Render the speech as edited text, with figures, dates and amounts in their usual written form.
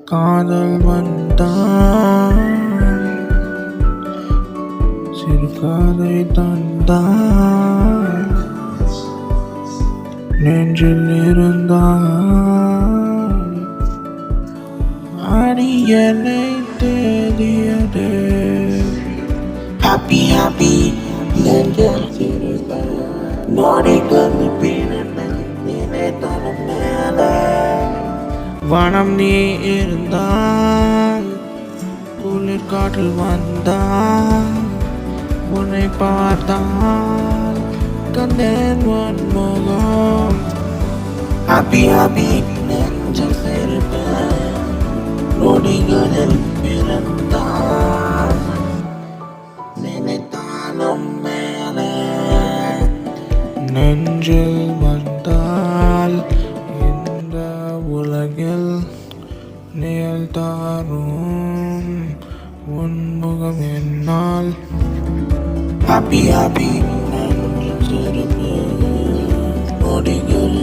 காதல் வந்தான் சிறு காதை தந்தான் நெஞ்சில் இருந்தான் அடியனை தேடியதே happy happy நெஞ்சில் சிறுதான் நொடிகள் நினைத்தனும் மேலே வனம் நீ இருந்தால் குளிர் காற்றில் வந்தால் உன்னை பார்த்தால் கண்டேன் உன் முகம் happy happy நெஞ்சில் சிறுதான் நொடிகளில் பிறந்தால் நினைத்தாலும் மேலே நெஞ்சில் வந்தால் இந்த உலகில் நிழல்தாரும் உன்முகம் என்னால் happy happy நொடிகள்